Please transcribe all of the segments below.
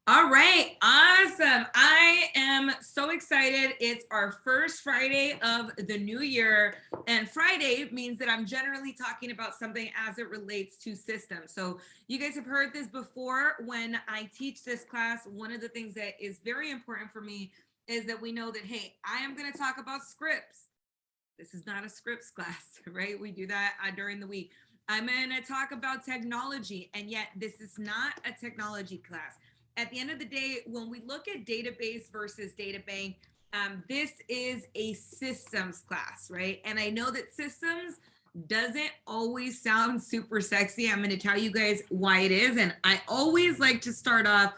All right, awesome. I am so excited. It's our first Friday of the new year, and Friday means that I'm generally talking about something as it relates to systems. So you guys have heard this before. When I teach this class, one of the things that is very important for me is that we know that, hey, I am going to talk about scripts. This is not a scripts class, right? We do that during the week. I'm going to talk about technology, and yet this is not a technology class. At the end of the day, when we look at database versus databank, this is a systems class, right? And I know that systems doesn't always sound super sexy. I'm going to tell you guys why it is. And I always like to start off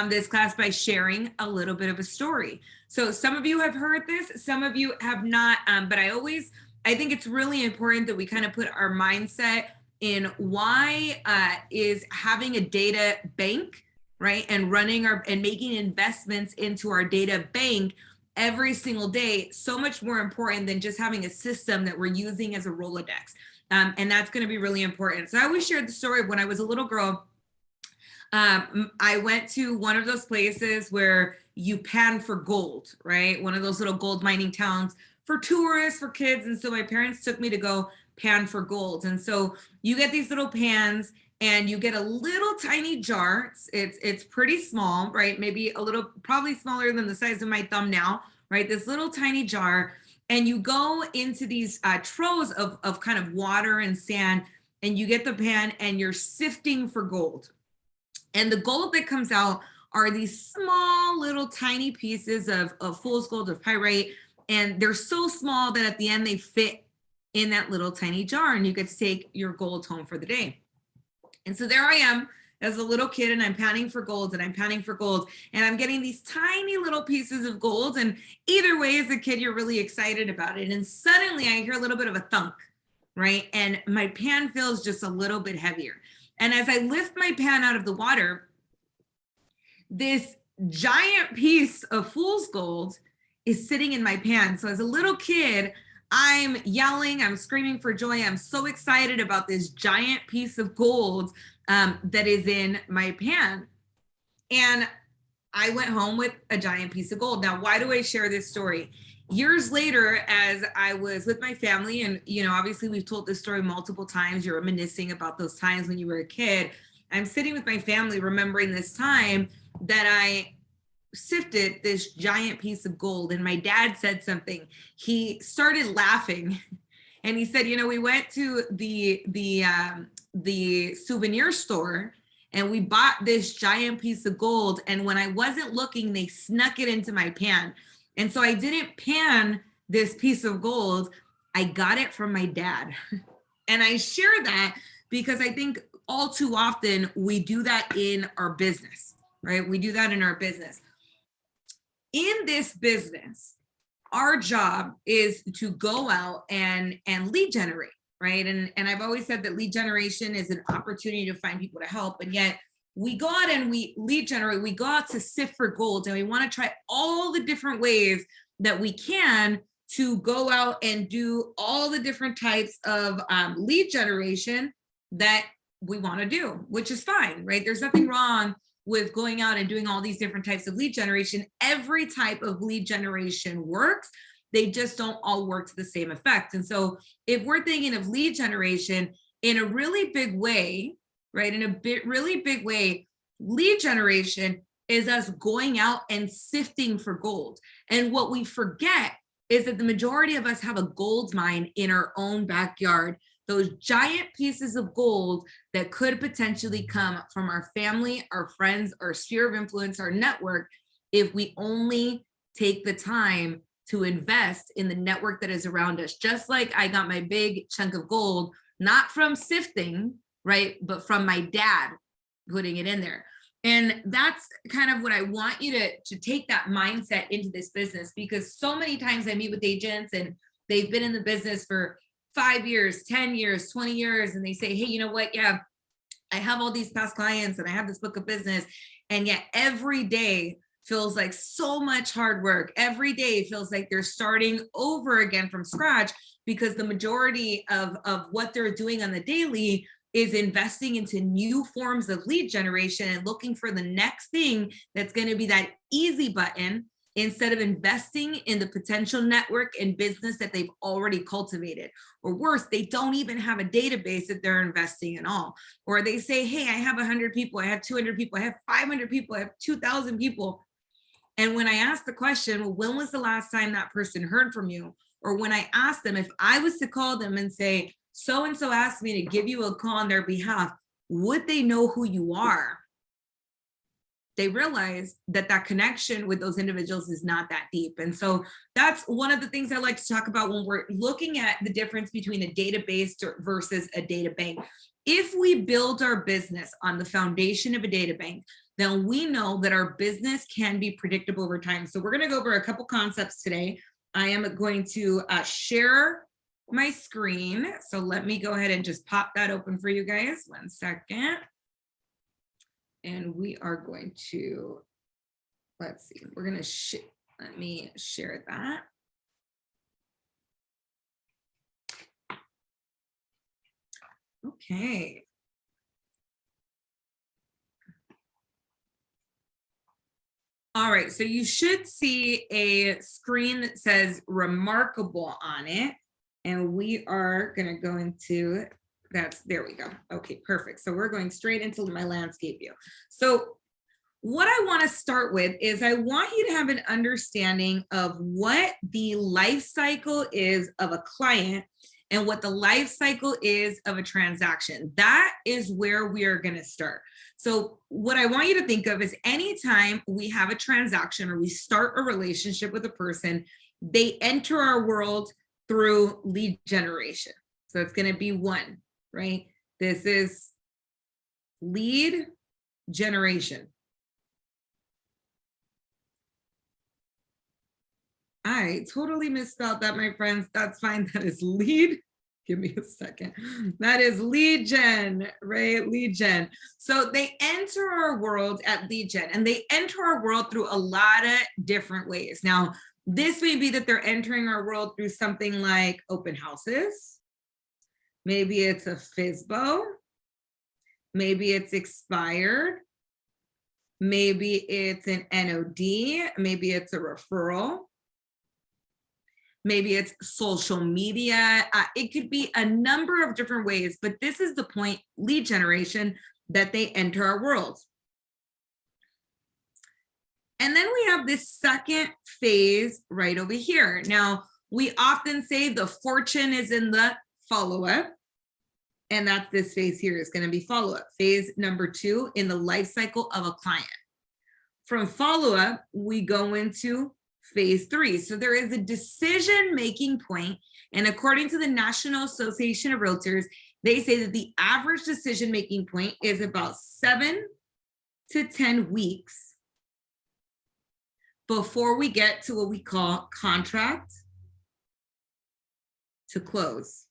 this class by sharing a little bit of a story. So some of you have heard this, some of you have not, but I think it's really important that we kind of put our mindset in why is having a data bank, right, and running and making investments into our data bank every single day so much more important than just having a system that we're using as a Rolodex. And that's going to be really important. So I always shared the story of when I was a little girl. I went to one of those places where you pan for gold, right? One of those little gold mining towns for tourists, for kids. And so my parents took me to go pan for gold. And so you get these little pans and you get a little tiny jar. It's pretty small, right? Maybe a little, probably smaller than the size of my thumb now, right? This little tiny jar. And you go into these troves of kind of water and sand, and you get the pan and you're sifting for gold. And the gold that comes out are these small little tiny pieces of fool's gold, of pyrite. And they're so small that at the end they fit in that little tiny jar, and you get to take your gold home for the day. And so there I am as a little kid, and I'm panning for gold, and I'm panning for gold, and I'm getting these tiny little pieces of gold. And either way, as a kid, you're really excited about it. And suddenly I hear a little bit of a thunk, right? And my pan feels just a little bit heavier. And as I lift my pan out of the water, this giant piece of fool's gold is sitting in my pan. So as a little kid, I'm yelling, I'm screaming for joy. I'm so excited about this giant piece of gold that is in my pan. And I went home with a giant piece of gold. Now, why do I share this story? Years later, as I was with my family, and obviously we've told this story multiple times, you're reminiscing about those times when you were a kid. I'm sitting with my family remembering this time that I sifted this giant piece of gold, and my dad said something. He started laughing, and he said, we went to the souvenir store, and we bought this giant piece of gold, and when I wasn't looking, they snuck it into my pan. And so I didn't pan this piece of gold. I got it from my dad. And I share that because I think all too often we do that in our business, right? We do that in our business. In this business, our job is to go out and lead generate, right? And I've always said that lead generation is an opportunity to find people to help. And yet we go out and we lead generate, we go out to sift for gold, and we want to try all the different ways that we can to go out and do all the different types of lead generation that we want to do, which is fine, right? There's nothing wrong with going out and doing all these different types of lead generation. Every type of lead generation works. They just don't all work to the same effect. And so if we're thinking of lead generation in a really big way, right, really big way, lead generation is us going out and sifting for gold. And what we forget is that the majority of us have a gold mine in our own backyard. Those giant pieces of gold that could potentially come from our family, our friends, our sphere of influence, our network, if we only take the time to invest in the network that is around us. Just like I got my big chunk of gold, not from sifting, right, but from my dad putting it in there. And that's kind of what I want you to take that mindset into this business, because so many times I meet with agents and they've been in the business for 5 years, 10 years, 20 years. And they say, hey, you know what? Yeah, I have all these past clients and I have this book of business. And yet every day feels like so much hard work. Every day feels like they're starting over again from scratch, because the majority of what they're doing on the daily is investing into new forms of lead generation and looking for the next thing that's going to be that easy button, instead of investing in the potential network and business that they've already cultivated. Or worse, they don't even have a database that they're investing in all. Or they say, hey, I have 100 people, I have 200 people, I have 500 people, I have 2,000 people. And when I ask the question, well, when was the last time that person heard from you? Or when I ask them, if I was to call them and say, so-and-so asked me to give you a call on their behalf, would they know who you are? They realize that that connection with those individuals is not that deep. And so that's one of the things I like to talk about when we're looking at the difference between a database versus a data bank. If we build our business on the foundation of a data bank, then we know that our business can be predictable over time. So we're going to go over a couple concepts today. I am going to share my screen. So let me go ahead and just pop that open for you guys. 1 second. And we are going to, let's see, we're going to, let me share that. Okay. All right, so you should see a screen that says remarkable on it. And we are going to go into, there we go. Okay, perfect. So we're going straight into my landscape view. So what I want to start with is I want you to have an understanding of what the life cycle is of a client and what the life cycle is of a transaction. That is where we are going to start. So what I want you to think of is anytime we have a transaction or we start a relationship with a person, they enter our world through lead generation. So it's going to be 1, right? This is lead generation. I totally misspelled that, my friends. That's fine. That is lead. Give me a second. That is lead gen, right? Lead gen. So they enter our world at lead gen, and they enter our world through a lot of different ways. Now, this may be that they're entering our world through something like open houses. Maybe it's a FSBO. Maybe it's expired. Maybe it's an NOD. Maybe it's a referral. Maybe it's social media. It could be a number of different ways, but this is the point, lead generation, that they enter our world. And then we have this second phase right over here. Now, we often say the fortune is in the follow-up, and that's this phase here is going to be follow-up. Phase number 2 in the life cycle of a client. From follow-up, we go into phase 3. So there is a decision-making point, and according to the National Association of Realtors, they say that the average decision-making point is about 7 to 10 weeks before we get to what we call contract to close.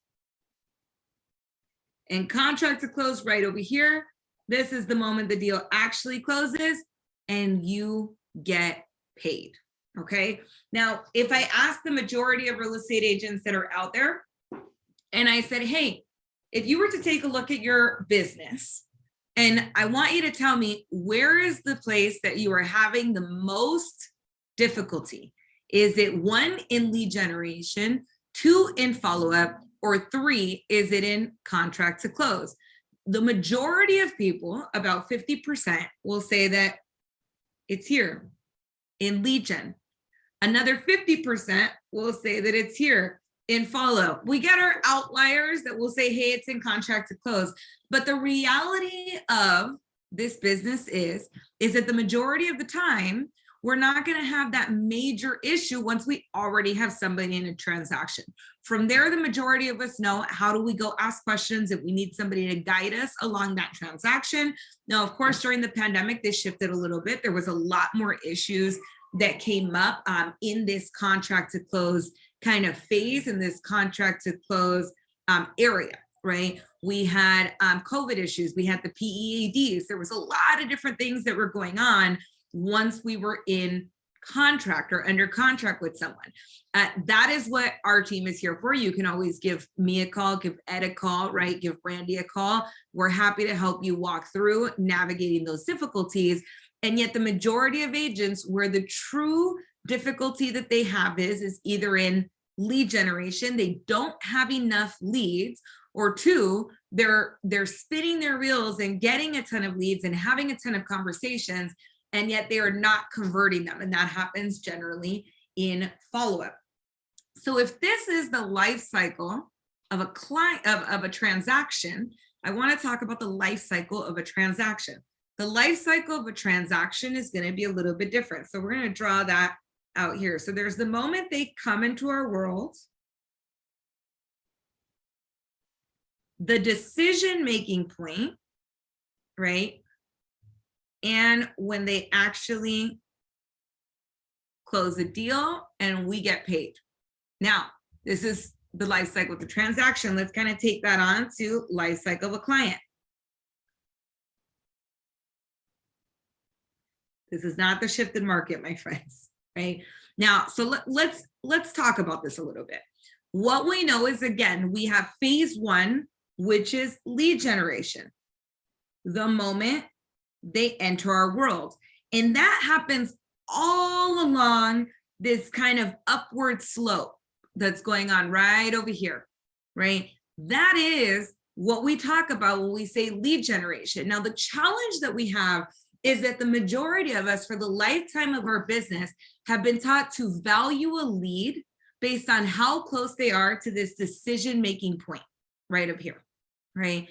And contract to close right over here, this is the moment the deal actually closes and you get paid, okay? Now, if I ask the majority of real estate agents that are out there, and I said, hey, if you were to take a look at your business, and I want you to tell me, where is the place that you are having the most difficulty? Is it 1, in lead generation, 2, in follow-up, or 3, is it in contract to close? The majority of people, about 50%, will say that it's here in lead gen. Another 50% will say that it's here in follow. We get our outliers that will say, hey, it's in contract to close. But the reality of this business is that the majority of the time, we're not going to have that major issue once we already have somebody in a transaction. From there, the majority of us know how do we go ask questions if we need somebody to guide us along that transaction. Now, of course, during the pandemic, this shifted a little bit. There was a lot more issues that came up in this contract to close kind of phase, in this contract to close area, right? We had COVID issues. We had the PEADs. There was a lot of different things that were going on once we were in contract or under contract with someone. That is what our team is here for. You can always give me a call, give Ed a call, right? Give Brandy a call. We're happy to help you walk through navigating those difficulties. And yet the majority of agents, where the true difficulty that they have is either in lead generation, they don't have enough leads, or two, they're spinning their wheels and getting a ton of leads and having a ton of conversations, and yet they are not converting them. And that happens generally in follow-up. So if this is the life cycle of a client, of a transaction, I want to talk about the life cycle of a transaction. The life cycle of a transaction is going to be a little bit different. So we're going to draw that out here. So there's the moment they come into our world, the decision-making point, right? And when they actually close a deal and we get paid. Now, this is the life cycle of the transaction. Let's kind of take that on to life cycle of a client. This is not the shifted market, my friends, right? Now, so let's talk about this a little bit. What we know is, again, we have phase one, which is lead generation. The moment they enter our world. And that happens all along this kind of upward slope that's going on right over here, right? That is what we talk about when we say lead generation. Now, the challenge that we have is that the majority of us, for the lifetime of our business, have been taught to value a lead based on how close they are to this decision-making point right up here, right?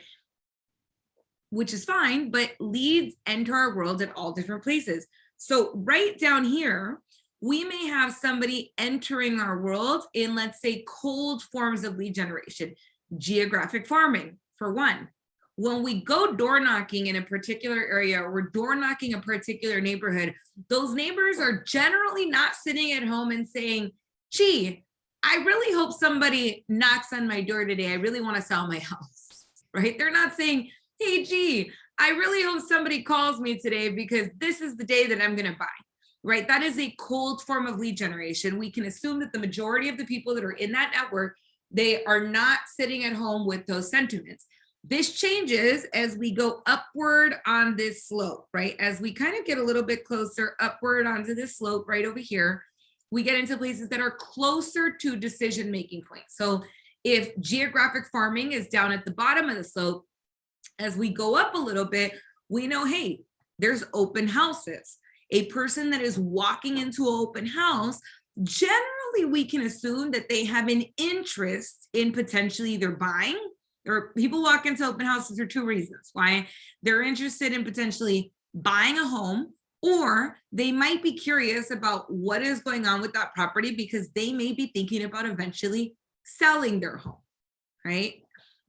Which is fine, but leads enter our world at all different places. So right down here, we may have somebody entering our world in, let's say, cold forms of lead generation, geographic farming, for one. When we go door knocking in a particular area, or we're door knocking a particular neighborhood, those neighbors are generally not sitting at home and saying, gee, I really hope somebody knocks on my door today. I really want to sell my house, right? They're not saying, hey, gee, I really hope somebody calls me today because this is the day that I'm going to buy, right? That is a cold form of lead generation. We can assume that the majority of the people that are in that network, they are not sitting at home with those sentiments. This changes as we go upward on this slope, right? As we kind of get a little bit closer upward onto this slope right over here, we get into places that are closer to decision-making points. So if geographic farming is down at the bottom of the slope, as we go up a little bit, we know, hey, there's open houses. A person that is walking into an open house, generally we can assume that they have an interest in potentially either buying, or people walk into open houses for two reasons. Why? They're interested in potentially buying a home, or they might be curious about what is going on with that property because they may be thinking about eventually selling their home, right?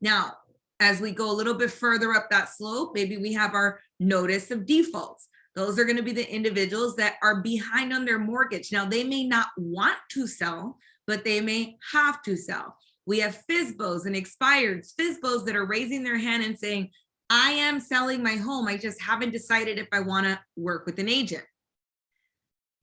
Now, as we go a little bit further up that slope, maybe we have our notice of defaults. Those are going to be the individuals that are behind on their mortgage. Now, they may not want to sell, but they may have to sell. We have FSBOs and expireds, FSBOs that are raising their hand and saying, I am selling my home. I just haven't decided if I want to work with an agent.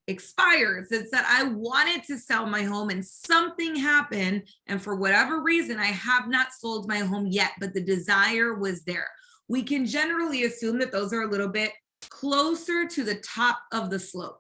Expires, it's that I wanted to sell my home and something happened, and for whatever reason, I have not sold my home yet, but the desire was there. We can generally assume that those are a little bit closer to the top of the slope,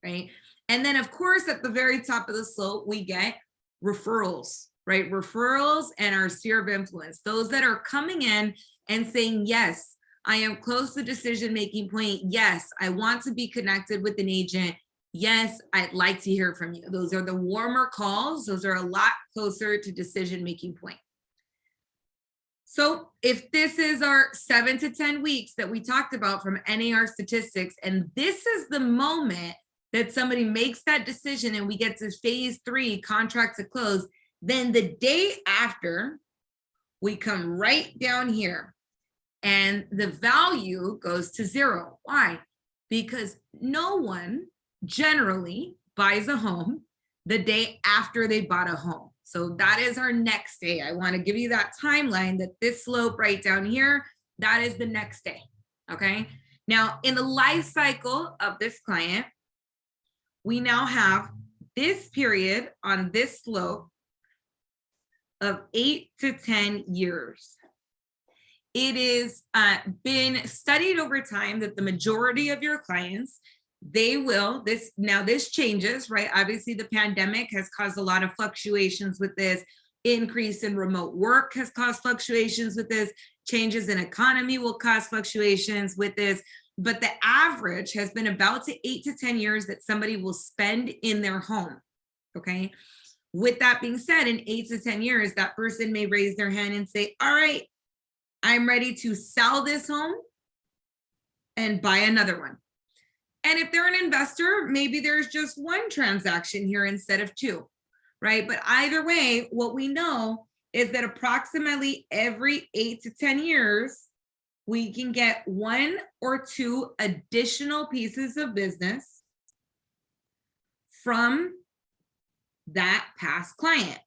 right? And then, of course, at the very top of the slope, we get referrals, right? Referrals and our sphere of influence, those that are coming in and saying, yes, I am close to decision-making point. Yes, I want to be connected with an agent. Yes, I'd like to hear from you. Those are the warmer calls. Those are a lot closer to decision-making point. So if this is our 7 to 10 weeks that we talked about from NAR statistics, and this is the moment that somebody makes that decision and we get to phase 3, contract to close, then the day after, we come right down here and the value goes to 0. Why? Because no one generally buys a home the day after they bought a home. So that is our next day. I want to give you that timeline that this slope right down here, that is the next day. Okay. Now, in the life cycle of this client, we now have this period on this slope of 8 to 10 years. It is been studied over time that the majority of your clients, they will, this changes, right? Obviously the pandemic has caused a lot of fluctuations with this. Increase in remote work has caused fluctuations with this. Changes in economy will cause fluctuations with this. But the average has been about 8 to 10 years that somebody will spend in their home, okay? With that being said, in 8 to 10 years, that person may raise their hand and say, all right, I'm ready to sell this home and buy another one. And if they're an investor, maybe there's just one transaction here instead of two, right? But either way, what we know is that approximately every 8 to 10 years, we can get 1 or 2 additional pieces of business from that past client.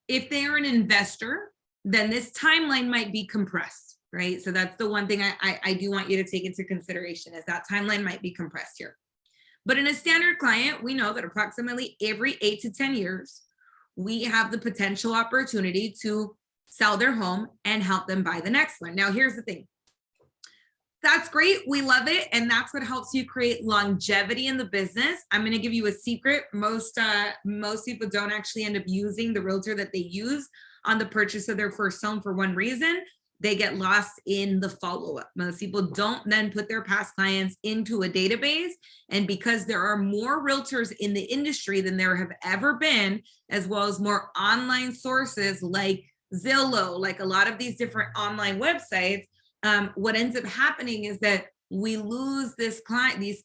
If they are an investor, then this timeline might be compressed, right? So that's the one thing I do want you to take into consideration, is that timeline might be compressed here. But in a standard client, we know that approximately every 8 to 10 years, we have the potential opportunity to sell their home and help them buy the next one. Now, here's the thing. That's great. We love it. And that's what helps you create longevity in the business. I'm going to give you a secret. Most people don't actually end up using the realtor that they use on the purchase of their first home for one reason. They get lost in the follow-up. Most people don't then put their past clients into a database. And because there are more realtors in the industry than there have ever been, as well as more online sources like Zillow, like a lot of these different online websites, what ends up happening is that we lose these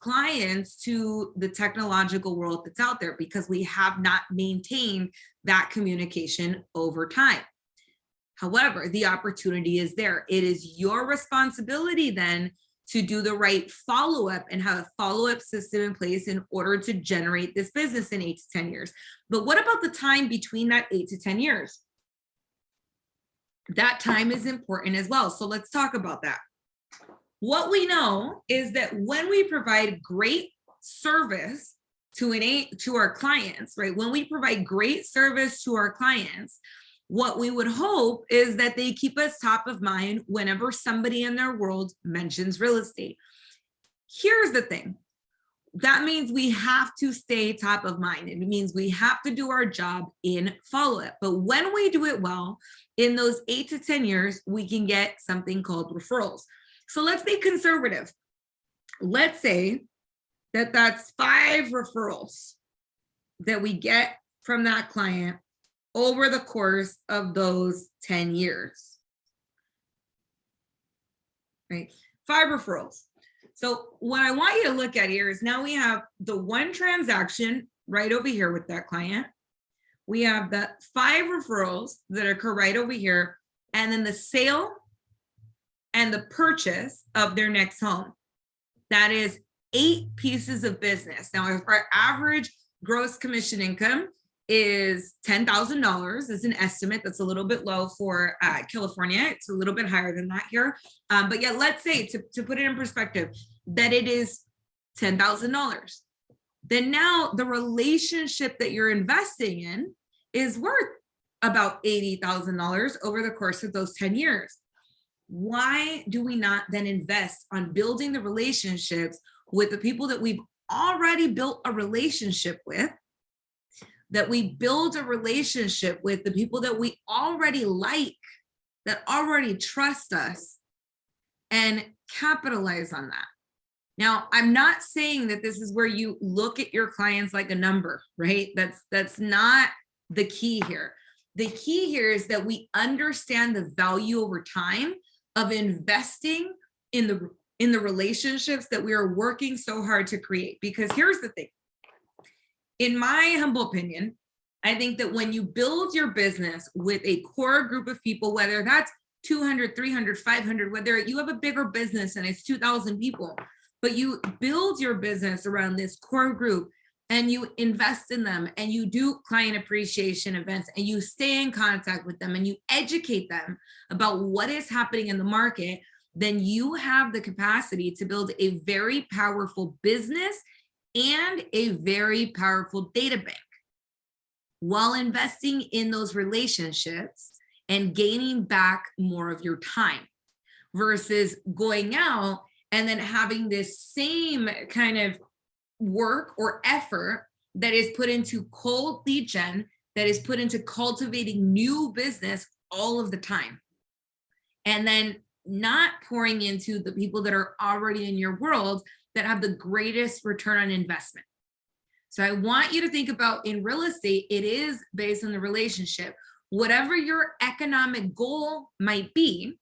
clients to the technological world that's out there because we have not maintained that communication over time. However, the opportunity is there. It is your responsibility then to do the right follow-up and have a follow-up system in place in order to generate this business in 8 to 10 years. But what about the time between that 8 to 10 years? That time is important as well. So let's talk about that. What we know is that when we provide great service to our clients, right? When we provide great service to our clients, what we would hope is that they keep us top of mind whenever somebody in their world mentions real estate. Here's the thing. That means we have to stay top of mind. It means we have to do our job in follow-up. But when we do it well, in those 8 to 10 years, we can get something called referrals. So let's be conservative. Let's say that that's 5 referrals that we get from that client over the course of those 10 years, right? 5 referrals. So what I want you to look at here is now we have the one transaction right over here with that client. We have the 5 referrals that occur right over here, and then the sale and the purchase of their next home. That is 8 pieces of business. Now, if our average gross commission income is $10,000 is an estimate. That's a little bit low for California. It's a little bit higher than that here. But yeah, let's say to put it in perspective, that it is $10,000. Then now the relationship that you're investing in is worth about $80,000 over the course of those 10 years. Why do we not then invest on building the relationships with the people that we've already built a relationship with, that we build a relationship with the people that we already like, that already trust us, and capitalize on that? Now, I'm not saying that this is where you look at your clients like a number, right? That's not the key here. The key here is that we understand the value over time of investing in the relationships that we are working so hard to create. Because here's the thing. In my humble opinion, I think that when you build your business with a core group of people, whether that's 200, 300, 500, whether you have a bigger business and it's 2,000 people, but you build your business around this core group and you invest in them and you do client appreciation events and you stay in contact with them and you educate them about what is happening in the market, then you have the capacity to build a very powerful business and a very powerful data bank while investing in those relationships and gaining back more of your time versus going out and then having this same kind of work or effort that is put into cold lead gen, that is put into cultivating new business all of the time. And then not pouring into the people that are already in your world that have the greatest return on investment. So I want you to think about, in real estate, it is based on the relationship. Whatever your economic goal might be,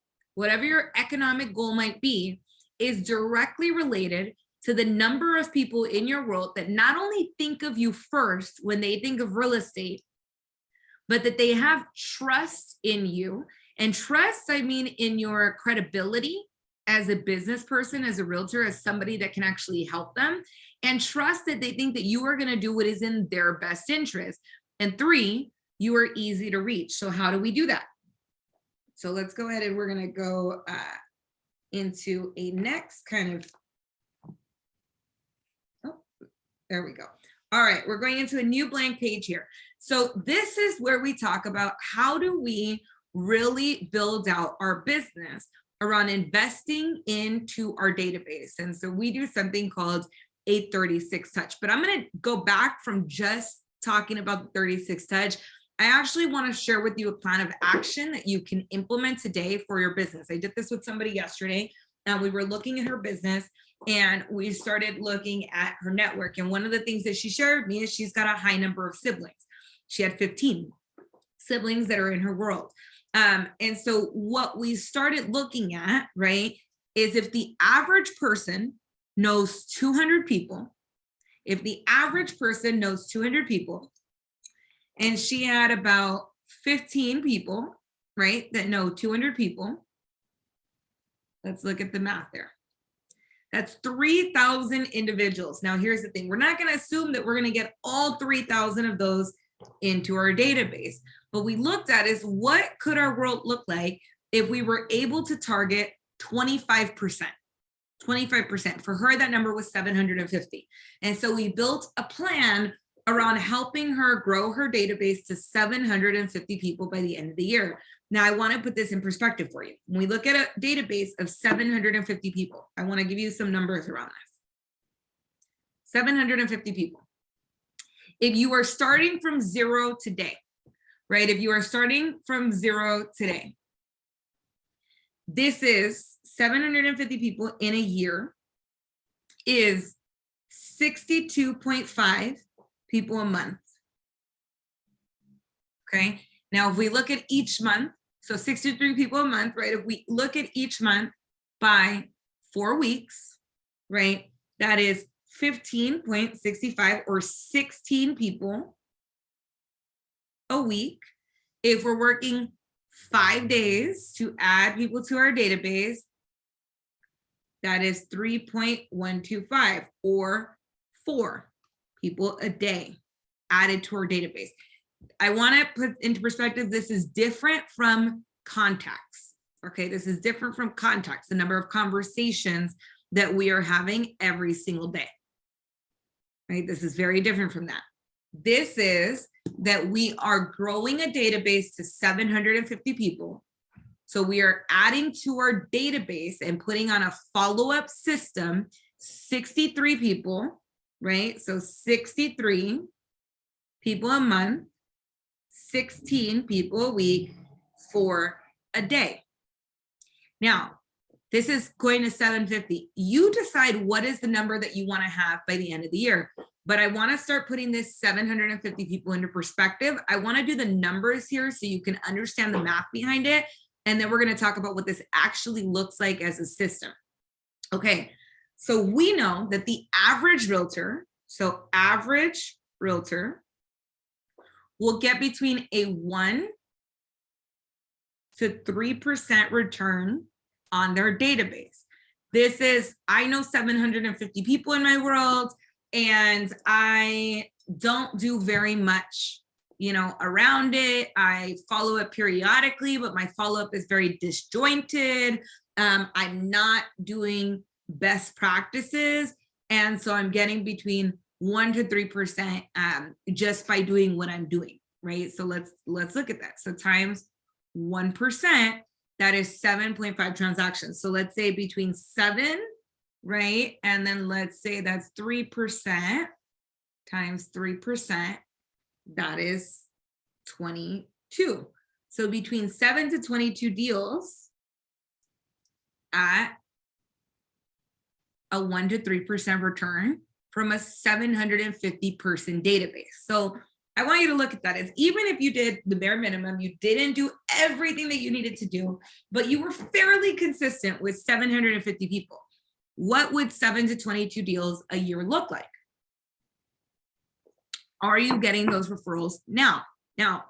is directly related to the number of people in your world that not only think of you first when they think of real estate, but that they have trust in you. And trust, I mean, in your credibility as a business person, as a realtor, as somebody that can actually help them, and trust that they think that you are going to do what is in their best interest. And 3, you are easy to reach. So how do we do that? So let's go ahead and we're going to go into a next kind of, oh, there we go. All right, we're going into a new blank page here. So this is where we talk about how do we really build out our business around investing into our database. And so we do something called a 36 touch, but I'm going to go back from just talking about the 36 touch. I actually want to share with you a plan of action that you can implement today for your business. I did this with somebody yesterday, and we were looking at her business and we started looking at her network. And one of the things that she shared with me is she's got a high number of siblings. She had 15 siblings that are in her world. And so what we started looking at, right, is if the average person knows 200 people, and she had about 15 people, right, that know 200 people. Let's look at the math there. That's 3,000 individuals. Now, here's the thing. We're not going to assume that we're going to get all 3,000 of those into our database. What we looked at is what could our world look like if we were able to target 25%. 25%. For her, that number was 750. And so we built a plan around helping her grow her database to 750 people by the end of the year. Now, I want to put this in perspective for you. When we look at a database of 750 people, I want to give you some numbers around this. 750 people. If you are starting from zero today, right? If you are starting from zero today, this is 750 people in a year is 62.5 people a month. Okay. Now, if we look at each month, so 63 people a month, right? If we look at each month by 4 weeks, right? That is 15.65 or 16 people a week. If we're working 5 days to add people to our database, that is 3.125 or 4 people a day added to our database. I want to put into perspective, this is different from contacts. Okay, this is different from contacts, the number of conversations that we are having every single day. Right? This is very different from that. This is that we are growing a database to 750 people. So we are adding to our database and putting on a follow-up system, 63 people, right? So 63 people a month, 16 people a week for a day. Now, this is going to 750. You decide what is the number that you want to have by the end of the year. But I want to start putting this 750 people into perspective. I want to do the numbers here so you can understand the math behind it. And then we're going to talk about what this actually looks like as a system. Okay, so we know that the average realtor, will get between a 1 to 3% return on their database. This is, I know 750 people in my world, and I don't do very much around it. I follow it periodically, but my follow-up is very disjointed. I'm not doing best practices. And so I'm getting between 1 to 3% just by doing what I'm doing, right? So let's look at that. So times 1%, that is 7.5 transactions. So let's say between 7, right? And then let's say that's 3% times 3%, that is 22. So between 7 to 22 deals at a 1 to 3% return from a 750 person database. So I want you to look at that as even if you did the bare minimum, you didn't do everything that you needed to do, but you were fairly consistent with 750 people. What would 7 to 22 deals a year look like? Are you getting those referrals now? Now,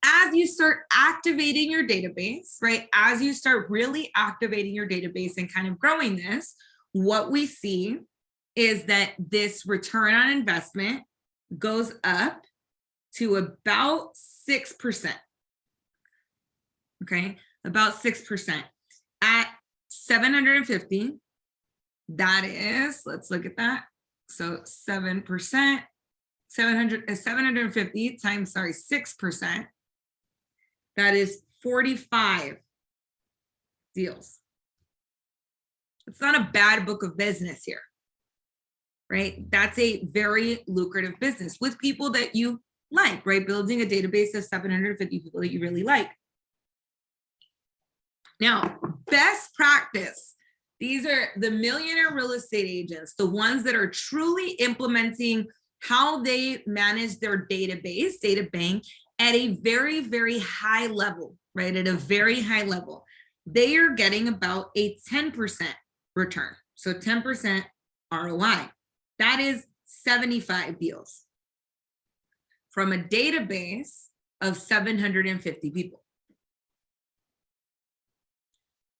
as you start activating your database, right? As you start really activating your database and kind of growing this, what we see is that this return on investment goes up to about 6%. Okay, about 6%. At 750, that is, let's look at that. So 7%, 750 times, 6%. That is 45 deals. It's not a bad book of business here, right? That's a very lucrative business with people that you like, right? Building a database of 750 people that you really like. Now, best practice. These are the millionaire real estate agents, the ones that are truly implementing how they manage their database, Databank, at a very, very high level, right? At a very high level. They are getting about a 10% return. So 10% ROI. That is 75 deals from a database of 750 people.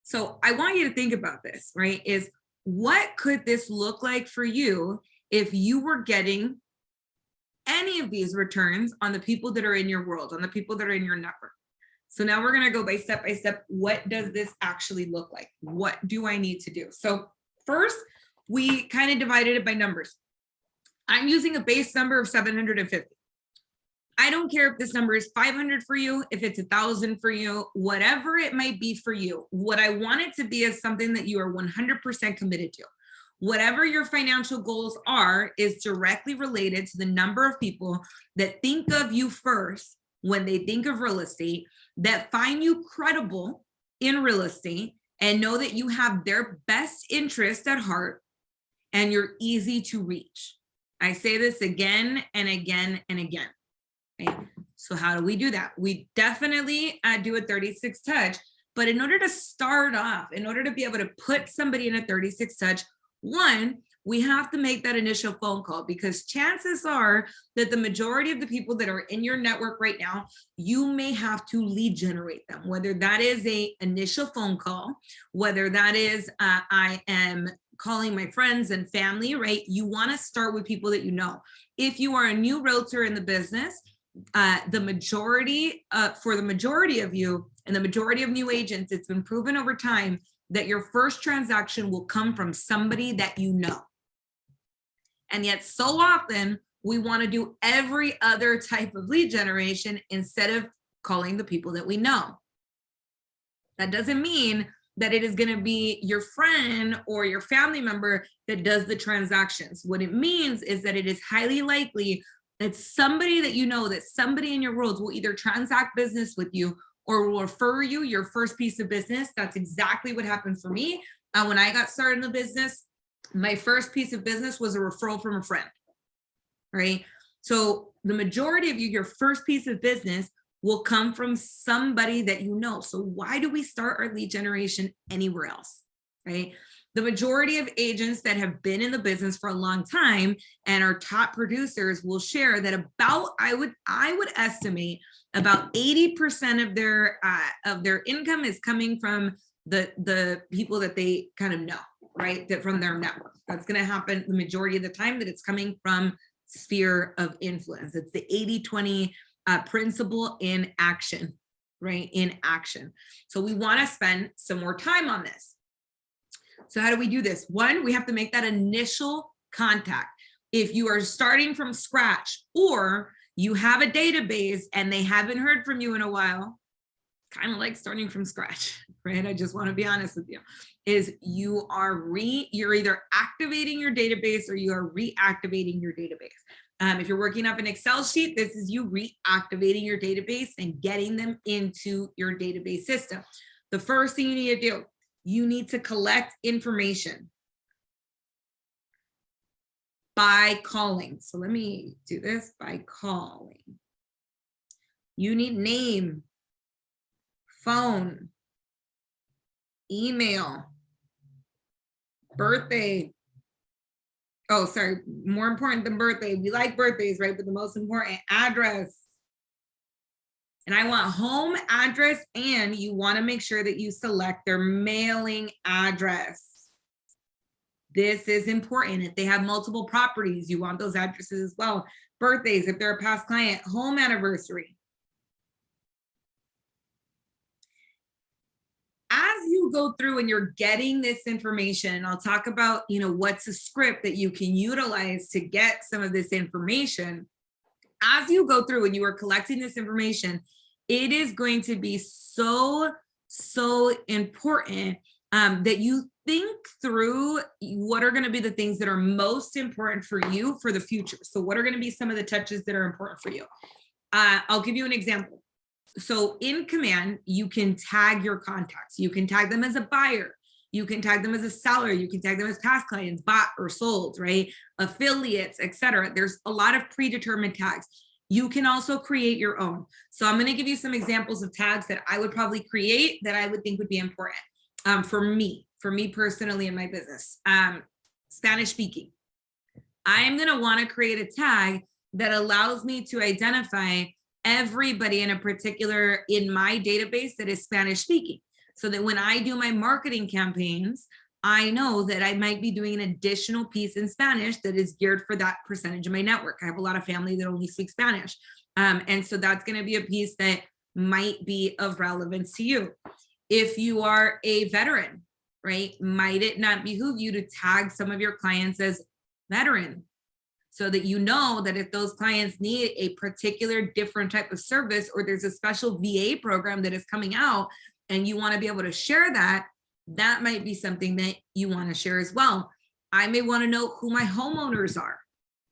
So I want you to think about this, right? Is what could this look like for you if you were getting any of these returns on the people that are in your world, on the people that are in your network? So now we're gonna go by step. What does this actually look like? What do I need to do? So first, we kind of divided it by numbers. I'm using a base number of 750. I don't care if this number is 500 for you, if it's 1,000 for you, whatever it might be for you. What I want it to be is something that you are 100% committed to. Whatever your financial goals are is directly related to the number of people that think of you first when they think of real estate, that find you credible in real estate and know that you have their best interest at heart and you're easy to reach. I say this again and again and again. Right? So how do we do that? We definitely do a 36 touch, but in order to start off, in order to be able to put somebody in a 36 touch, one, we have to make that initial phone call, because chances are that the majority of the people that are in your network right now, you may have to lead generate them, whether that is a initial phone call, whether that is I am calling my friends and family, right? You want to start with people that you know. If you are a new realtor in the business, for the majority of you and the majority of new agents, it's been proven over time that your first transaction will come from somebody that you know. And yet so often we want to do every other type of lead generation instead of calling the people that we know. That doesn't mean that it is going to be your friend or your family member that does the transactions. What it means is that it is highly likely that somebody that you know, that somebody in your world will either transact business with you or will refer you your first piece of business. That's exactly what happened for me. When I got started in the business, my first piece of business was a referral from a friend, right? So the majority of you, your first piece of business will come from somebody that you know. So why do we start our lead generation anywhere else, right? The majority of agents that have been in the business for a long time and are top producers will share that about, I would estimate about 80% of their income is coming from the people that they kind of know, right? That from their network. That's going to happen the majority of the time, that it's coming from sphere of influence. It's the 80-20 principle in action, right? In action. So we want to spend some more time on this. So how do we do this? One, we have to make that initial contact. If you are starting from scratch or you have a database and they haven't heard from you in a while, kind of like starting from scratch, right? I just want to be honest with you, is you're either activating your database or you are reactivating your database. If you're working up an Excel sheet, this is you reactivating your database and getting them into your database system. The first thing you need to do, you need to collect information by calling. So let me do this by calling. You need name, phone, email, birthday. Oh, sorry, more important than birthday. We like birthdays, right? But the most important, address. And I want home address, and you want to make sure that you select their mailing address. This is important. If they have multiple properties, you want those addresses as well. Birthdays, if they're a past client, home anniversary. As you go through and you're getting this information, I'll talk about, what's a script that you can utilize to get some of this information. As you go through and you are collecting this information, it is going to be so important that you think through what are going to be the things that are most important for you for the future. So what are going to be some of the touches that are important for you? I'll give you an example. So in Command, you can tag your contacts. You can tag them as a buyer. You can tag them as a seller. You can tag them as past clients, bought or sold, right? Affiliates, etc. There's a lot of predetermined tags. You can also create your own. So I'm going to give you some examples of tags that I would probably create that I would think would be important for me personally in my business. Spanish speaking. I'm going to want to create a tag that allows me to identify everybody in my database that is Spanish speaking, so that when I do my marketing campaigns, I know that I might be doing an additional piece in Spanish that is geared for that percentage of my network. I have a lot of family that only speak Spanish. And so that's going to be a piece that might be of relevance to you. If you are a veteran, right, might it not behoove you to tag some of your clients as veteran, so that you know that if those clients need a particular different type of service, or there's a special VA program that is coming out and you want to be able to share that, that might be something that you want to share as well. I may want to know who my homeowners are,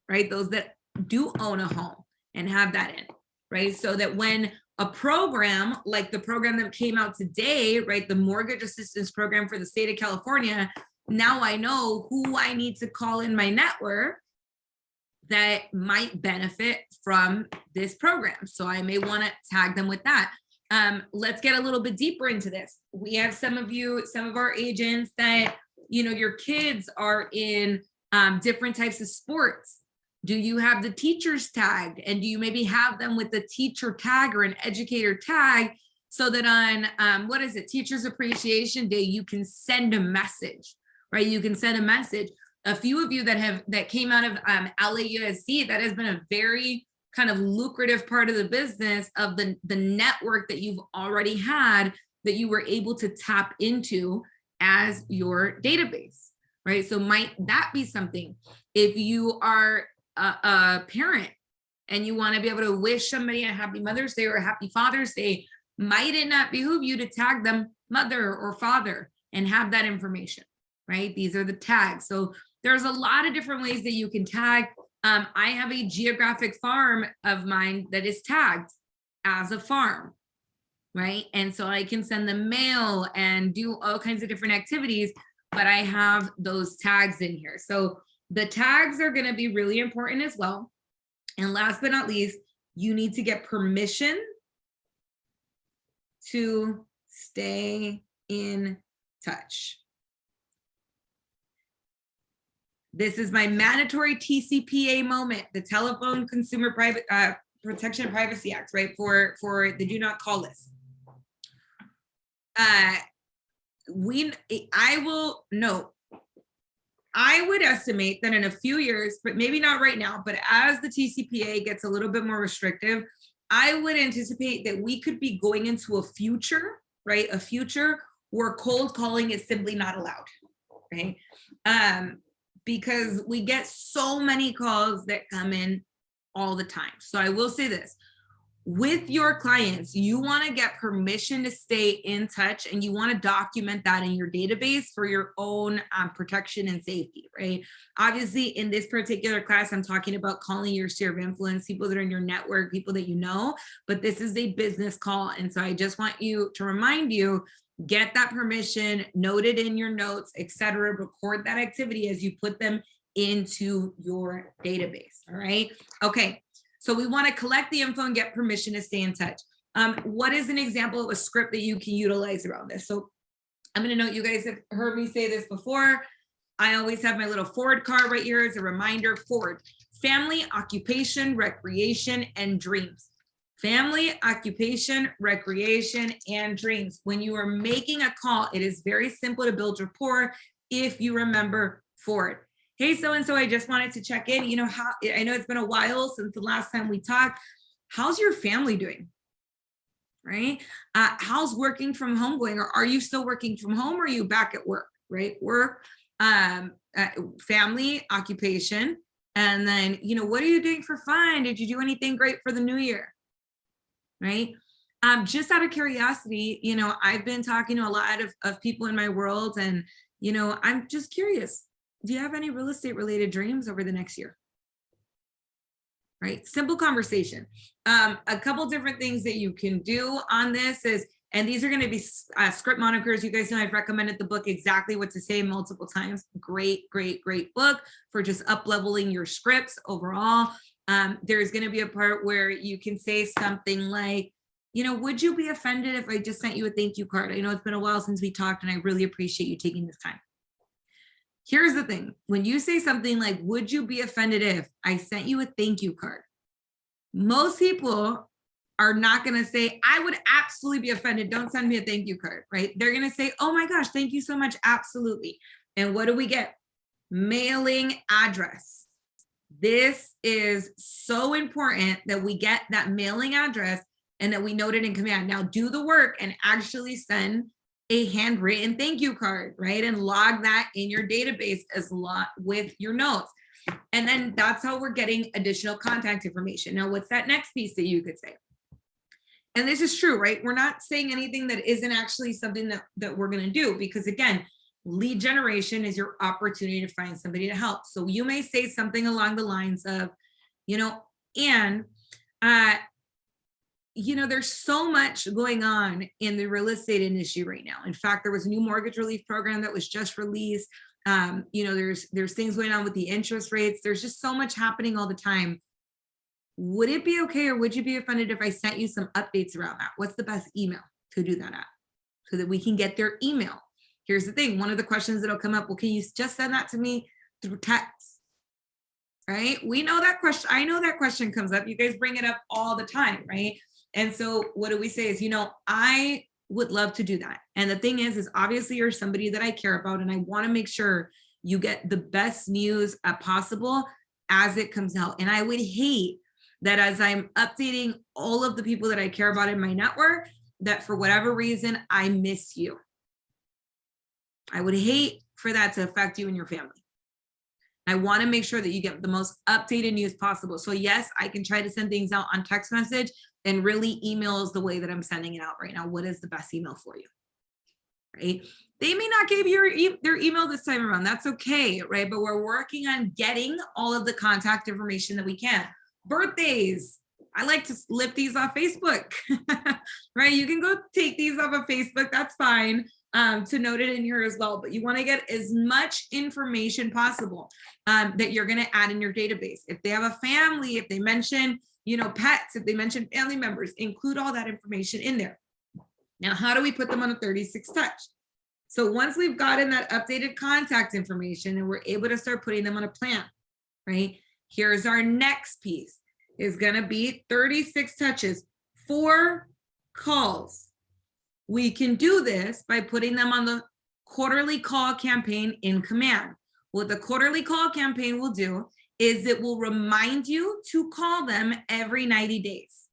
right? Those that do own a home and have that in, right? So that when a program like the program that came out today, right, the mortgage assistance program for the state of California, now I know who I need to call in my network that might benefit from this program. So I may want to tag them with that. Let's get a little bit deeper into this. We have some of our agents that, your kids are in different types of sports. Do you have the teachers tagged? And do you maybe have them with the teacher tag or an educator tag, so that on, Teachers Appreciation Day, you can send a message, right? You can send a message. A few of you that came out of LAUSD, that has been a very kind of lucrative part of the business of the network that you've already had, that you were able to tap into as your database, right? So might that be something? If you are a parent and you want to be able to wish somebody a happy Mother's Day or a happy Father's Day, might it not behoove you to tag them mother or father and have that information, right? These are the tags. So there's a lot of different ways that you can tag. I have a geographic farm of mine that is tagged as a farm, right? And so I can send them mail and do all kinds of different activities, but I have those tags in here. So the tags are going to be really important as well. And last but not least, you need to get permission to stay in touch. This is my mandatory TCPA moment, the Telephone Consumer Protection and Privacy Act, right? For the do not call list. I will note, I would estimate that in a few years, but maybe not right now, but as the TCPA gets a little bit more restrictive, I would anticipate that we could be going into a future, right? A future where cold calling is simply not allowed, right? Because we get so many calls that come in all the time. So I will say this, with your clients, you want to get permission to stay in touch, and you want to document that in your database for your own protection and safety, right? Obviously, in this particular class, I'm talking about calling your sphere of influence, people that are in your network, people that you know, but this is a business call. And so I just want you to remind you, get that permission, note it in your notes, etc. Record that activity as you put them into your database, all right? Okay. So we want to collect the info and get permission to stay in touch. What is an example of a script that you can utilize around this? So I'm going to note, you guys have heard me say this before. I always have my little forward card right here as a reminder. Forward: family, occupation, recreation, and dreams. Family, occupation, recreation, and dreams. When you are making a call, it is very simple to build rapport if you remember forward. Hey, so-and-so, I just wanted to check in. You know, how I know it's been a while since the last time we talked. How's your family doing? Right? How's working from home going? Or are you still working from home, or are you back at work? Right? Work, family, occupation, and then, you know, what are you doing for fun? Did you do anything great for the new year? Right? Just out of curiosity, you know, I've been talking to a lot of people in my world, and, you know, I'm just curious. Do you have any real estate related dreams over the next year? Right? Simple conversation. A couple different things that you can do on this is, and these are going to be script monikers. You guys know I've recommended the book Exactly What to Say multiple times. Great book for just up leveling your scripts overall. There's going to be a part where you can say something like, you know, would you be offended if I just sent you a thank you card? I know it's been a while since we talked, and I really appreciate you taking this time. Here's the thing. When you say something like, would you be offended if I sent you a thank you card? Most people are not going to say, I would absolutely be offended. Don't send me a thank you card, right? They're going to say, oh my gosh, thank you so much. Absolutely. And what do we get? Mailing address. This is so important that we get that mailing address and that we note it in command. Now do the work and actually send a handwritten thank you card, right? And log that in your database as with your notes. And then that's how we're getting additional contact information. Now, what's that next piece that you could say? And this is true, right? We're not saying anything that isn't actually something that we're going to do, because again, lead generation is your opportunity to find somebody to help. So you may say something along the lines of, you know, and you know, there's so much going on in the real estate industry right now. In fact, there was a new mortgage relief program that was just released. You know, there's things going on with the interest rates. There's just so much happening all the time. Would it be okay, or would you be offended if I sent you some updates around that? What's the best email to do that at, so that we can get their email? Here's the thing. One of the questions that'll come up, well, can you just send that to me through text? Right? We know that question. I know that question comes up. You guys bring it up all the time, right? And so what do we say is, you know, I would love to do that. And the thing is obviously you're somebody that I care about, and I want to make sure you get the best news possible as it comes out. And I would hate that as I'm updating all of the people that I care about in my network, that for whatever reason, I miss you. I would hate for that to affect you and your family. I want to make sure that you get the most updated news possible. So yes, I can try to send things out on text message, and really email is the way that I'm sending it out right now. What is the best email for you? Right? They may not give you their email this time around. That's okay, right? But we're working on getting all of the contact information that we can. Birthdays. I like to lift these off Facebook, right? You can go take these off of Facebook. That's fine. To note it in here as well, but you want to get as much information possible that you're going to add in your database. If they have a family, if they mention, you know, pets, if they mention family members, include all that information in there. Now, how do we put them on a 36 touch? So once we've gotten that updated contact information and we're able to start putting them on a plan, right? Here's our next piece, is going to be 36 touches, 4 calls. We can do this by putting them on the quarterly call campaign in command. What the quarterly call campaign will do is it will remind you to call them every 90 days.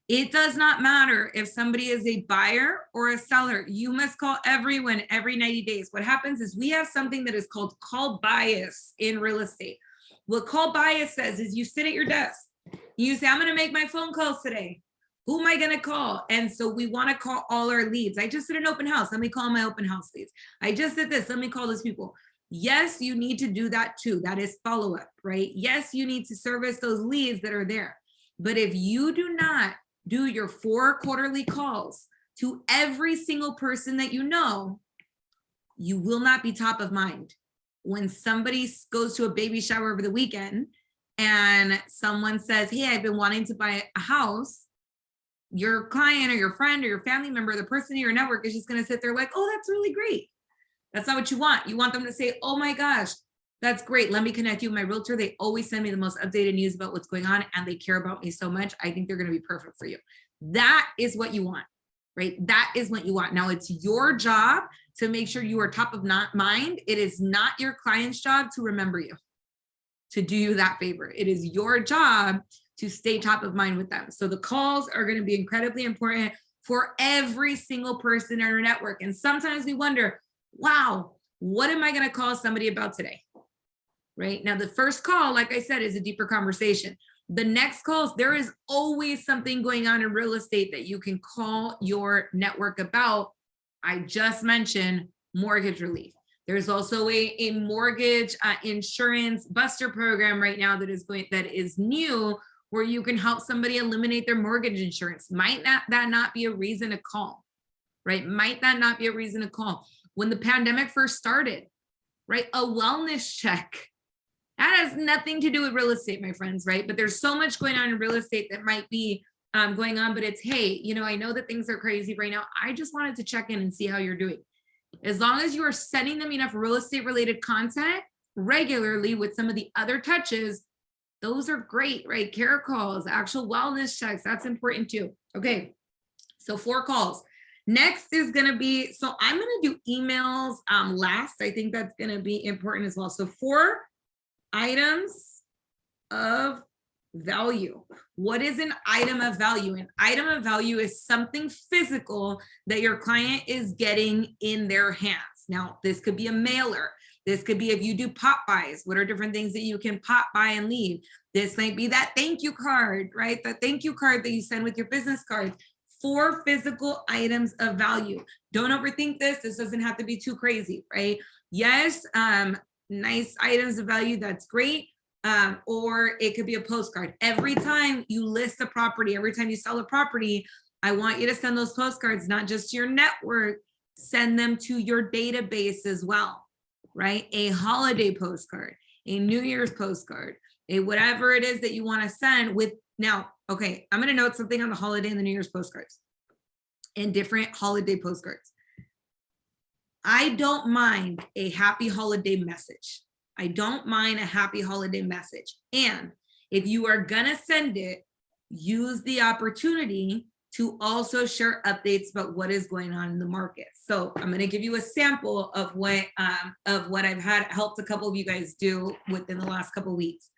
It does not matter if somebody is a buyer or a seller. You must call everyone every 90 days. What happens is we have something that is called call bias in real estate. What call bias says is you sit at your desk. You say, I'm going to make my phone calls today. Who am I going to call? And so we want to call all our leads. I just did an open house. Let me call my open house leads. I just did this. Let me call those people. Yes, you need to do that too. That is follow-up, right? Yes, you need to service those leads that are there. But if you do not do your 4 quarterly calls to every single person that you know, you will not be top of mind. When somebody goes to a baby shower over the weekend and someone says, hey, I've been wanting to buy a house, your client or your friend or your family member, the person in your network is just going to sit there like, oh, that's really great. That's not what you want. You want them to say, oh my gosh, that's great. Let me connect you with my realtor. They always send me the most updated news about what's going on and they care about me so much. I think they're going to be perfect for you. That is what you want, right? That is what you want. Now it's your job to make sure you are top of mind. It is not your client's job to remember you, to do you that favor. It is your job to stay top of mind with them. So the calls are going to be incredibly important for every single person in our network. And sometimes we wonder, wow, what am I going to call somebody about today? Right now, the first call, like I said, is a deeper conversation. The next calls, there is always something going on in real estate that you can call your network about. I just mentioned mortgage relief. There's also a mortgage insurance buster program right now that is new, where you can help somebody eliminate their mortgage insurance. Might that not be a reason to call, right? Might that not be a reason to call? When the pandemic first started, right? A wellness check. That has nothing to do with real estate, my friends, right? But there's so much going on in real estate that might be going on, but it's, hey, I know that things are crazy right now. I just wanted to check in and see how you're doing. As long as you are sending them enough real estate related content regularly with some of the other touches, those are great, right? Care calls, actual wellness checks, that's important too. Okay, so 4 calls. Next is going to be, so I'm going to do emails last. I think that's going to be important as well. So 4 items of value. What is an item of value? An item of value is something physical that your client is getting in their hands. Now, this could be a mailer. This could be if you do pop buys. What are different things that you can pop by and leave? This might be that thank you card, right? The thank you card that you send with your business cards. 4 physical items of value. Don't overthink this. This doesn't have to be too crazy, right? Yes, nice items of value, that's great. Or it could be a postcard. Every time you list a property, every time you sell a property, I want you to send those postcards, not just to your network, send them to your database as well, right? A holiday postcard, a New Year's postcard, a whatever it is that you want to send with. Now, okay, I'm going to note something on the holiday and the New Year's postcards and different holiday postcards. I don't mind a happy holiday message. I don't mind a happy holiday message. And if you are gonna send it, use the opportunity to also share updates about what is going on in the market. So I'm gonna give you a sample of what I've helped a couple of you guys do within the last couple of weeks.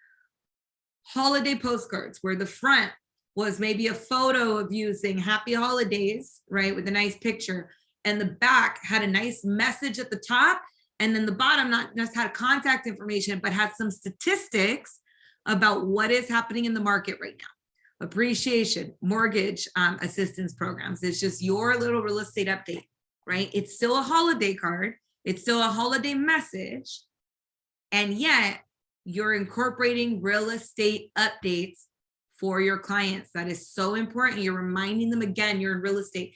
Holiday postcards, where the front was maybe a photo of you saying happy holidays, right, with a nice picture. And the back had a nice message at the top. And then the bottom not just had contact information, but had some statistics about what is happening in the market right now. Appreciation, mortgage assistance programs. It's just your little real estate update, right? It's still a holiday card. It's still a holiday message. And yet you're incorporating real estate updates for your clients. That is so important. You're reminding them again, you're in real estate.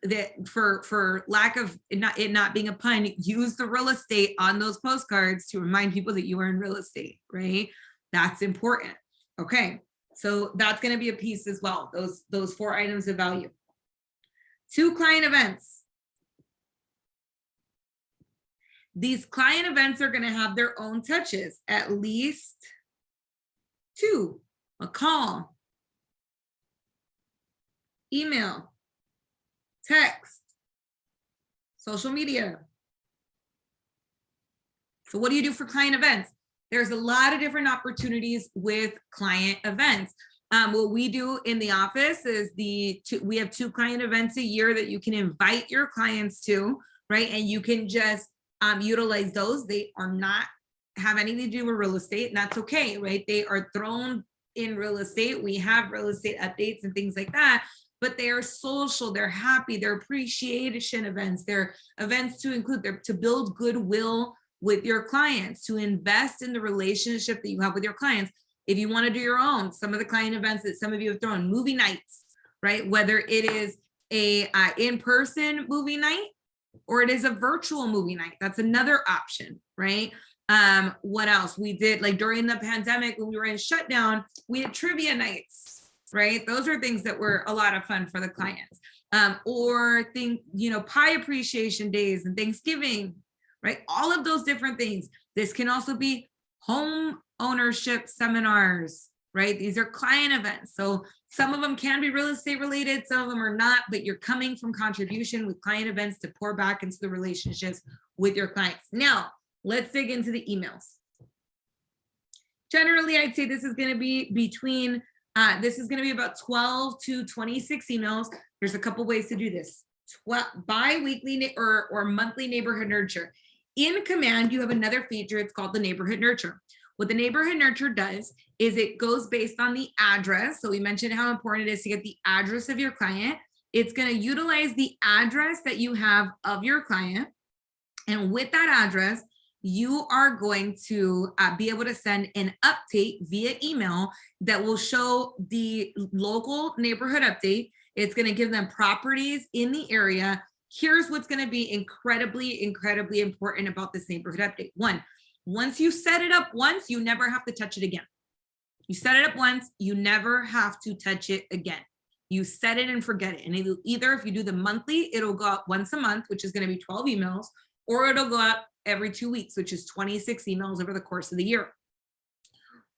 That for lack of it not being a pun, use the real estate on those postcards to remind people that you are in real estate, right? That's important. Okay, so that's going to be a piece as well. Those 4 items of value. 2 client events. These client events are going to have their own touches, at least 2: a call, email, text, social media. So what do you do for client events? There's a lot of different opportunities with client events. What we do in the office is we have 2 client events a year that you can invite your clients to, right? And you can just utilize those. They are not have anything to do with real estate, and that's okay, right? They are thrown in real estate. We have real estate updates and things like that, but they are social, they're happy, they're appreciation events, they're events to include, to build goodwill with your clients, to invest in the relationship that you have with your clients. If you want to do your own, some of the client events that some of you have thrown, movie nights, right? Whether it is a in-person movie night or it is a virtual movie night, that's another option, right? What else? We did, like during the pandemic when we were in shutdown, we had trivia nights, right? Those are things that were a lot of fun for the clients. Or pie appreciation days and Thanksgiving, right? All of those different things. This can also be home ownership seminars, right? These are client events. So some of them can be real estate related, some of them are not, but you're coming from contribution with client events to pour back into the relationships with your clients. Now, let's dig into the emails. Generally, I'd say this is going to be between, about 12 to 26 emails. There's a couple ways to do this. Bi-weekly or monthly neighborhood nurture. In Command, you have another feature. It's called the neighborhood nurture. What the neighborhood nurture does is it goes based on the address. So we mentioned how important it is to get the address of your client. It's going to utilize the address that you have of your client. And with that address, you are going to be able to send an update via email that will show the local neighborhood update. It's going to give them properties in the area. Here's what's going to be incredibly, incredibly important about this neighborhood update. One, once you set it up once, you never have to touch it again. You set it up once, you never have to touch it again. You set it and forget it. And it'll either, if you do the monthly, it'll go out once a month, which is going to be 12 emails, or it'll go out every 2 weeks, which is 26 emails over the course of the year.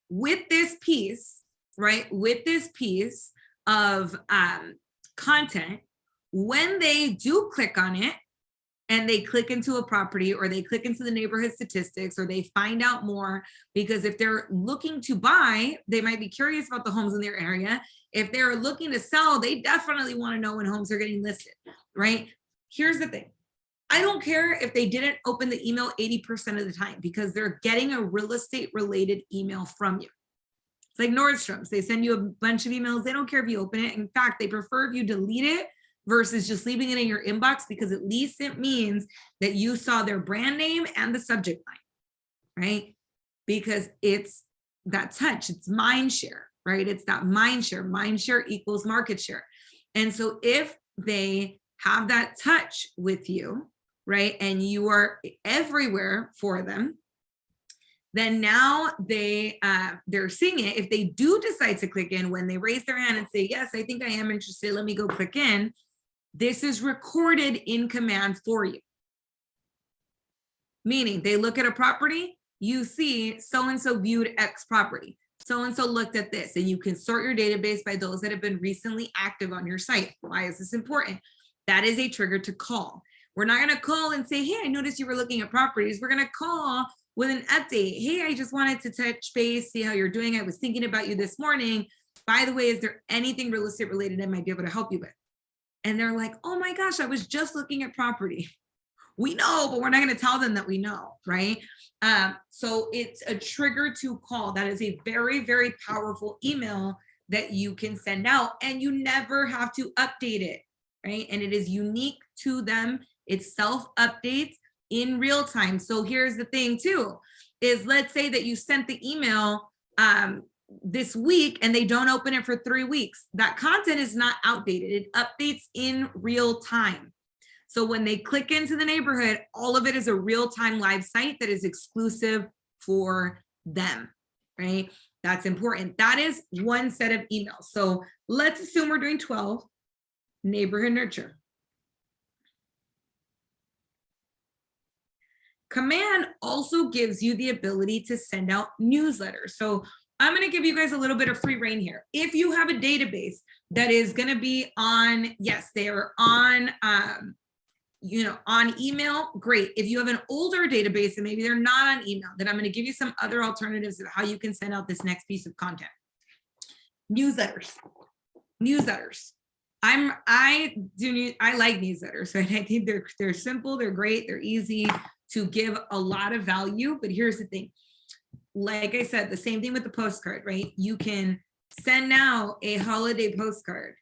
With this piece, right, with this piece of content, when they do click on it and they click into a property or they click into the neighborhood statistics or they find out more, because if they're looking to buy, they might be curious about the homes in their area. If they're looking to sell, they definitely want to know when homes are getting listed, right? Here's the thing. I don't care if they didn't open the email 80% of the time, because they're getting a real estate related email from you. It's like Nordstrom's. They send you a bunch of emails. They don't care if you open it. In fact, they prefer if you delete it versus just leaving it in your inbox, because at least it means that you saw their brand name and the subject line, right? Because it's that touch, it's mind share, right? It's that mind share. Mind share equals market share. And so if they have that touch with you, right, and you are everywhere for them, then now they're seeing it. If they do decide to click in, when they raise their hand and say, yes, I think I am interested, let me go click in, this is recorded in Command for you. Meaning they look at a property, you see so-and-so viewed X property, so-and-so looked at this, and you can sort your database by those that have been recently active on your site. Why is this important? That is a trigger to call. We're not going to call and say, hey, I noticed you were looking at properties. We're going to call with an update. Hey, I just wanted to touch base, see how you're doing. I was thinking about you this morning. By the way, is there anything real estate related I might be able to help you with? And they're like, oh my gosh, I was just looking at property. We know, but we're not going to tell them that we know, right? So it's a trigger to call. That is a very, very powerful email that you can send out, and you never have to update it, right? And it is unique to them. It self-updates in real time. So here's the thing too, is let's say that you sent the email this week and they don't open it for 3 weeks. That content is not outdated. It updates in real time. So when they click into the neighborhood, all of it is a real-time live site that is exclusive for them, right? That's important. That is one set of emails. So let's assume we're doing 12, neighborhood nurture. Command also gives you the ability to send out newsletters. So I'm going to give you guys a little bit of free reign here. If you have a database that is going to be on, yes, they are on on email, great. If you have an older database and maybe they're not on email, then I'm going to give you some other alternatives of how you can send out this next piece of content. Newsletters. I like newsletters, right? I think they're simple, they're great, they're easy to give a lot of value. But here's the thing. Like I said, the same thing with the postcard, right? You can send out a holiday postcard,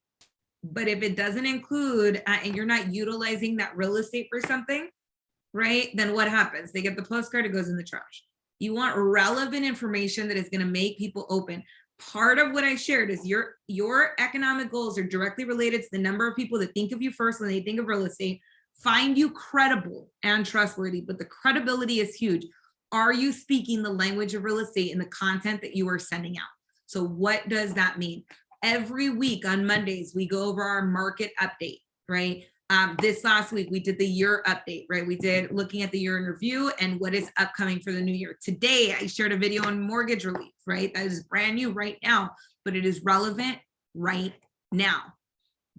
but if it doesn't include, and you're not utilizing that real estate for something, right? Then what happens? They get the postcard, it goes in the trash. You want relevant information that is going to make people open. Part of what I shared is your economic goals are directly related to the number of people that think of you first when they think of real estate, find you credible and trustworthy, but the credibility is huge. Are you speaking the language of real estate in the content that you are sending out? So what does that mean? Every week on Mondays, we go over our market update, right? This last week, we did the year update, right? We did looking at the year in review and what is upcoming for the new year. Today, I shared a video on mortgage relief, right? That is brand new right now, but it is relevant right now.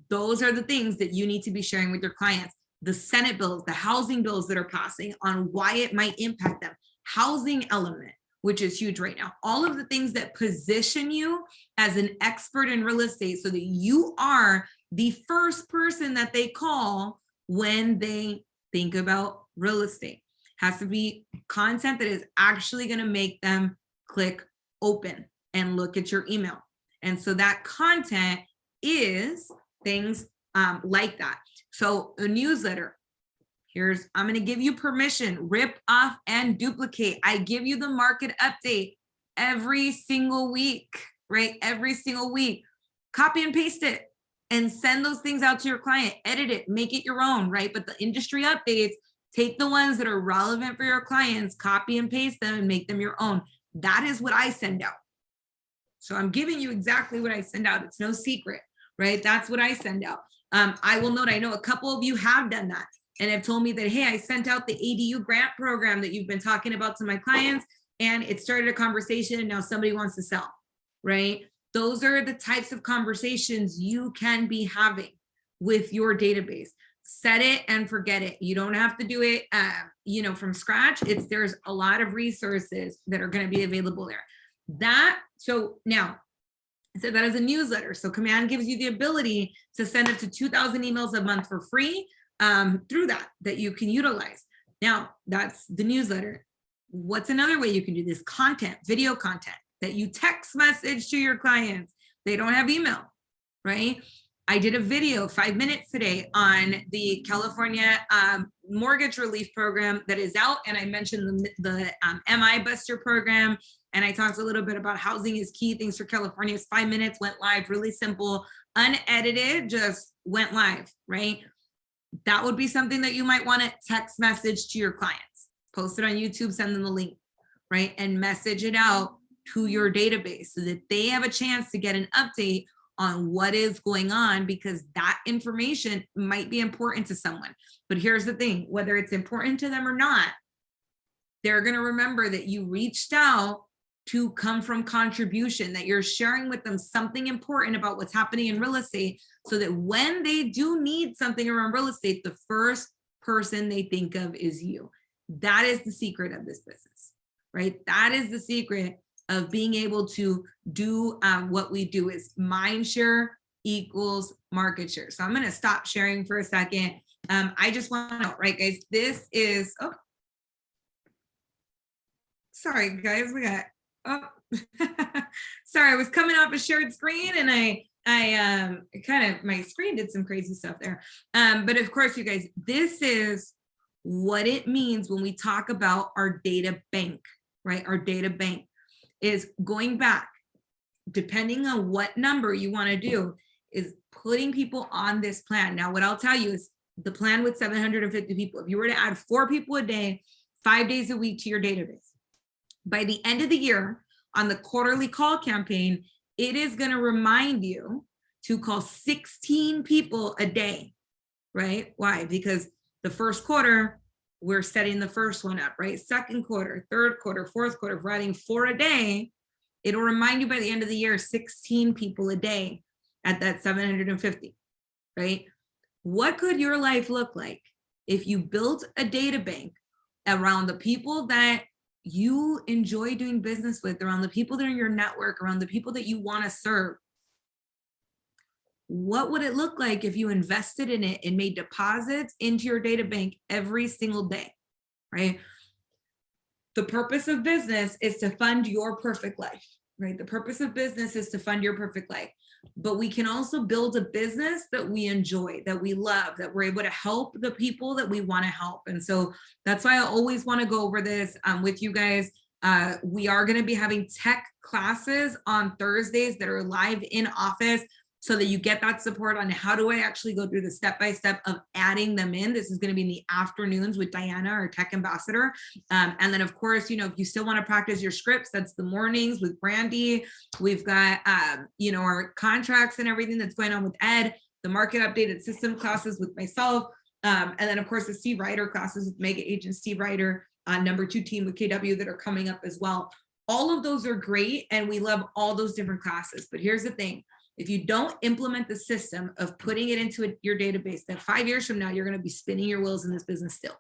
Those are the things that you need to be sharing with your clients. The Senate bills, the housing bills that are passing on why it might impact them. Housing element, which is huge right now. All of the things that position you as an expert in real estate so that you are the first person that they call when they think about real estate. Has to be content that is actually going to make them click open and look at your email. And so that content is things like that. So a newsletter. I'm going to give you permission, rip off and duplicate. I give you the market update every single week, right? Every single week. Copy and paste it and send those things out to your client, edit it, make it your own, right? But the industry updates, take the ones that are relevant for your clients, copy and paste them and make them your own. That is what I send out. So I'm giving you exactly what I send out. It's no secret, right? That's what I send out. I will note, I know a couple of you have done that and have told me that, hey, I sent out the ADU grant program that you've been talking about to my clients and it started a conversation and now somebody wants to sell, right? Those are the types of conversations you can be having with your database. Set it and forget it. You don't have to do it, from scratch. There's a lot of resources that are going to be available there. So now, I said that as a newsletter. So Command gives you the ability to send up to 2,000 emails a month for free through that you can utilize. Now, that's the newsletter. What's another way you can do this? Content, video content that you text message to your clients. They don't have email, right? I did a video, 5 minutes today, on the California mortgage relief program that is out. And I mentioned the MI Buster program. And I talked a little bit about housing is key, things for California. It's 5 minutes, went live, really simple, unedited, just went live, right? That would be something that you might want to text message to your clients, post it on YouTube, send them the link, right? And message it out to your database so that they have a chance to get an update on what is going on, because that information might be important to someone. But here's the thing, whether it's important to them or not, they're going to remember that you reached out to come from contribution, that you're sharing with them something important about what's happening in real estate, so that when they do need something around real estate, the first person they think of is you. That is the secret of this business, right? That is the secret of being able to do what we do, is mind share equals market share. So I'm going to stop sharing for a second. I just want to know, right, guys, this is, sorry, guys, sorry, I was coming off a shared screen and I my screen did some crazy stuff there. But of course, you guys, this is what it means when we talk about our data bank, right? Our data bank is going back, depending on what number you want to do, is putting people on this plan. Now, what I'll tell you is the plan with 750 people, if you were to add 4 people a day, 5 days a week to your database, by the end of the year on the quarterly call campaign, it is going to remind you to call 16 people a day, right? Why? Because the first quarter, we're setting the first one up, right? Second quarter, third quarter, fourth quarter, if we're adding 4 a day, it'll remind you by the end of the year, 16 people a day at that 750, right? What could your life look like if you built a data bank around the people that you enjoy doing business with, around the people that are in your network, around the people that you want to serve, what would it look like if you invested in it and made deposits into your data bank every single day, right? The purpose of business is to fund your perfect life, right? The purpose of business is to fund your perfect life. But we can also build a business that we enjoy, that we love, that we're able to help the people that we want to help. And so that's why I always want to go over this with you guys. We are going to be having tech classes on Thursdays that are live in office, so that you get that support on how do I actually go through the step-by-step of adding them in. This is going to be in the afternoons with Diana, our tech ambassador. And then of course, if you still want to practice your scripts, that's the mornings with Brandy. We've got, our contracts and everything that's going on with Ed, the market updated system classes with myself. And then of course the Steve Ryder classes with Mega Agent Steve Ryder, #2 team with KW that are coming up as well. All of those are great. And we love all those different classes. But here's the thing. If you don't implement the system of putting it into your database, then 5 years from now, you're going to be spinning your wheels in this business still.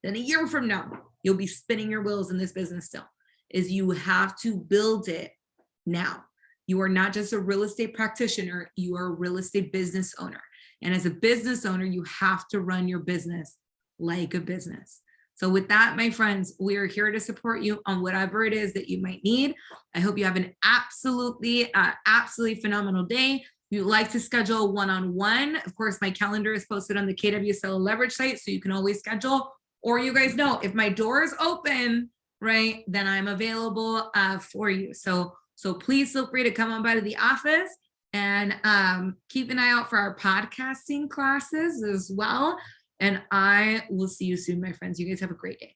Then a year from now, you'll be spinning your wheels in this business still. Is you have to build it now. You are not just a real estate practitioner, you are a real estate business owner. And as a business owner, you have to run your business like a business. So with that, my friends, we are here to support you on whatever it is that you might need. I hope you have an absolutely phenomenal day. If you'd like to schedule one-on-one, of course, my calendar is posted on the KW Seller Leverage site, so you can always schedule. Or you guys know, if my door is open, right, then I'm available for you. So please feel free to come on by to the office, and keep an eye out for our podcasting classes as well. And I will see you soon, my friends. You guys have a great day.